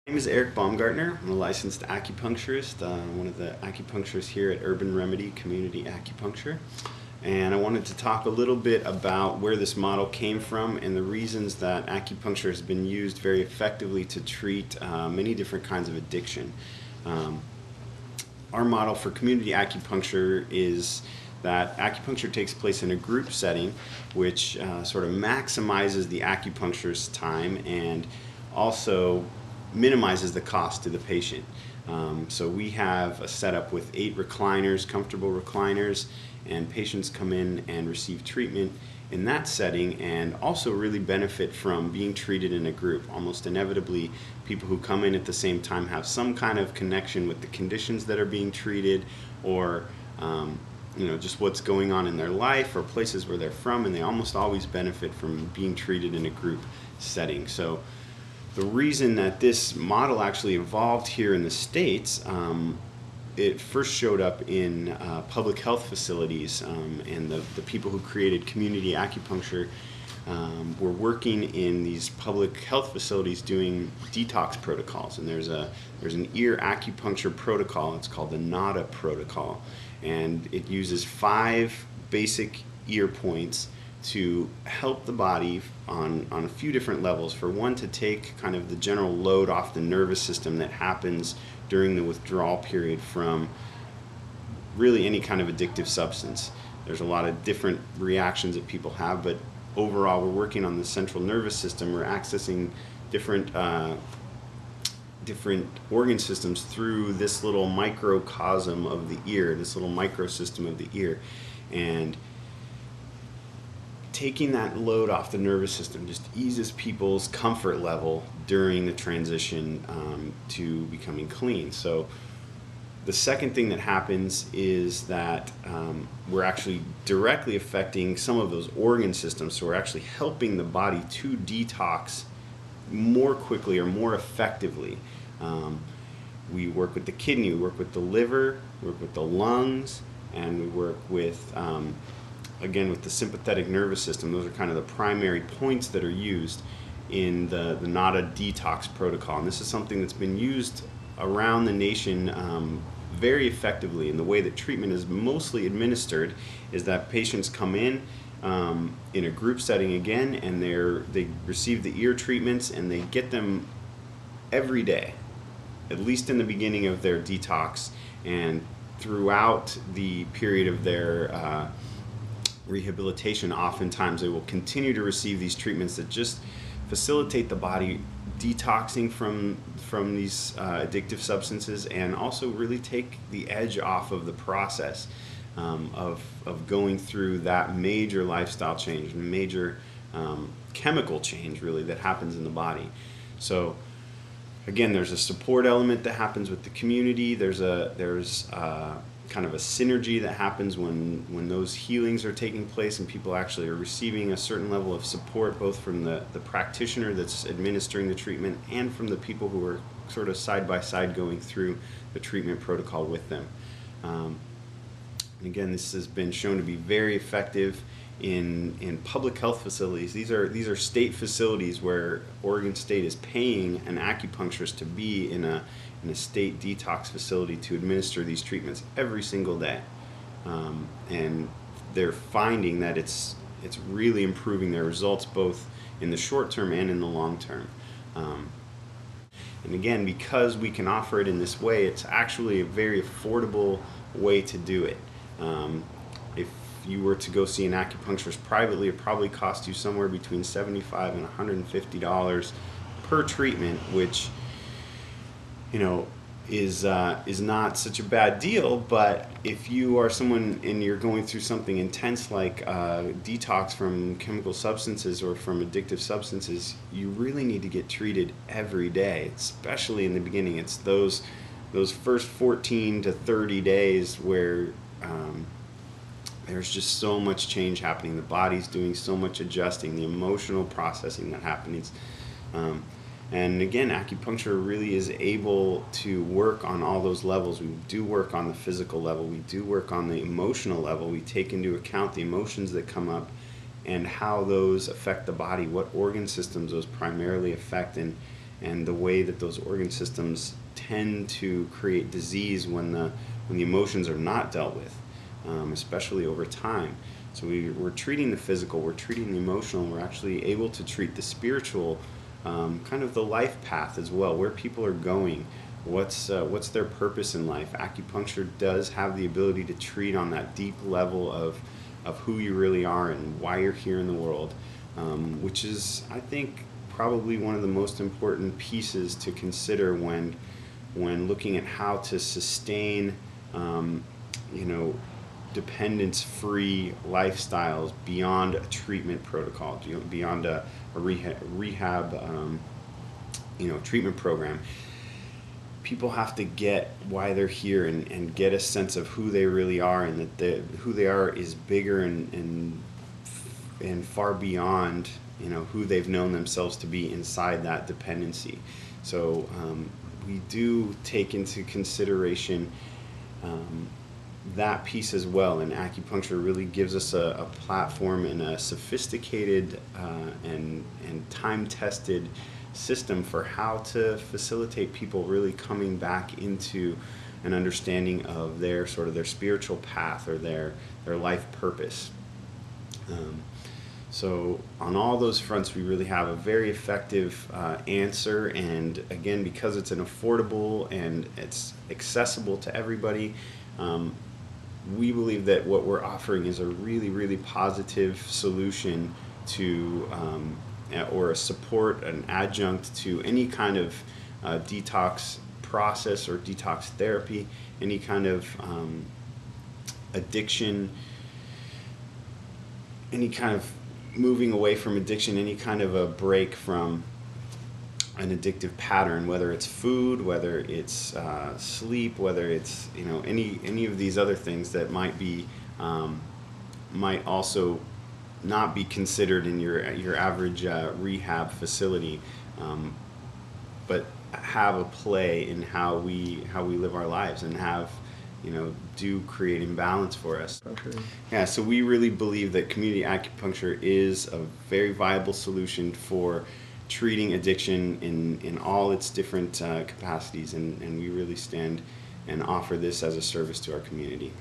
My name is Eric Baumgartner. I'm a licensed acupuncturist, one of the acupuncturists here at Urban Remedy Community-Acupuncture. And I wanted to talk a little bit about where this model came from and the reasons that acupuncture has been used very effectively to treat many different kinds of addiction. Our model for community acupuncture is that acupuncture takes place in a group setting, which sort of maximizes the acupuncturist's time and also minimizes the cost to the patient. So we have a setup with 8 recliners, comfortable recliners, and patients come in and receive treatment in that setting and also really benefit from being treated in a group. Almost inevitably, people who come in at the same time have some kind of connection with the conditions that are being treated, or just what's going on in their life or places where they're from, and they almost always benefit from being treated in a group setting. So the reason that this model actually evolved here in the States, it first showed up in public health facilities, and the people who created community acupuncture were working in these public health facilities doing detox protocols. And there's an ear acupuncture protocol. It's called the NADA protocol, and it uses 5 basic ear points to help the body on a few different levels. For one, to take kind of the general load off the nervous system that happens during the withdrawal period from really any kind of addictive substance. There's a lot of different reactions that people have, but overall we're working on the central nervous system. We're accessing different organ systems through this little microcosm of the ear, this little microsystem of the ear. And taking that load off the nervous system just eases people's comfort level during the transition to becoming clean. So the second thing that happens is that we're actually directly affecting some of those organ systems. So we're actually helping the body to detox more quickly or more effectively. We work with the kidney, we work with the liver, we work with the lungs, and we work with again, with the sympathetic nervous system. Those are kind of the primary points that are used in the NADA detox protocol. And this is something that's been used around the nation very effectively. And the way that treatment is mostly administered is that patients come in a group setting again, and they receive the ear treatments, and they get them every day, at least in the beginning of their detox, and throughout the period of their rehabilitation. Oftentimes they will continue to receive these treatments that just facilitate the body detoxing from these addictive substances, and also really take the edge off of the process of going through that major lifestyle change, major chemical change really that happens in the body. So again, there's a support element that happens with the community. There's kind of a synergy that happens when those healings are taking place and people actually are receiving a certain level of support, both from the practitioner that's administering the treatment and from the people who are sort of side by side going through the treatment protocol with them. And again, this has been shown to be very effective in public health facilities. These are state facilities where Oregon State is paying an acupuncturist to be in a state detox facility to administer these treatments every single day, and they're finding that it's really improving their results both in the short term and in the long term. And again, because we can offer it in this way, it's actually a very affordable way to do it. If you were to go see an acupuncturist privately, it probably cost you somewhere between $75 and $150 per treatment, which is not such a bad deal. But if you are someone and you're going through something intense like detox from chemical substances or from addictive substances, you really need to get treated every day, especially in the beginning. It's those first 14 to 30 days where there's just so much change happening. The body's doing so much adjusting, the emotional processing that happens. And again, acupuncture really is able to work on all those levels. We do work on the physical level. We do work on the emotional level. We take into account the emotions that come up and how those affect the body, what organ systems those primarily affect, and and the way that those organ systems tend to create disease when the emotions are not dealt with, especially over time. So we're treating the physical, we're treating the emotional, and we're actually able to treat the spiritual, kind of the life path as well, where people are going, what's their purpose in life. Acupuncture does have the ability to treat on that deep level of who you really are and why you're here in the world, which is, I think, probably one of the most important pieces to consider when looking at how to sustain, you know, dependence-free lifestyles beyond a treatment protocol, beyond a rehab, treatment program. People have to get why they're here and get a sense of who they really are, and that who they are is bigger and far beyond, who they've known themselves to be inside that dependency. So we do take into consideration that piece as well, and acupuncture really gives us a platform and a sophisticated and time-tested system for how to facilitate people really coming back into an understanding of their spiritual path or their life purpose. So on all those fronts, we really have a very effective answer, and again, because it's an affordable and it's accessible to everybody, we believe that what we're offering is a really, really positive solution to, or a support, an adjunct to any kind of detox process or detox therapy, any kind of addiction, any kind of moving away from addiction, any kind of a break from an addictive pattern, whether it's food, whether it's sleep, whether it's any of these other things that might also not be considered in your average rehab facility, but have a play in how we live our lives and do create imbalance for us. Okay. Yeah, so we really believe that community acupuncture is a very viable solution for treating addiction in all its different capacities, and we really stand and offer this as a service to our community.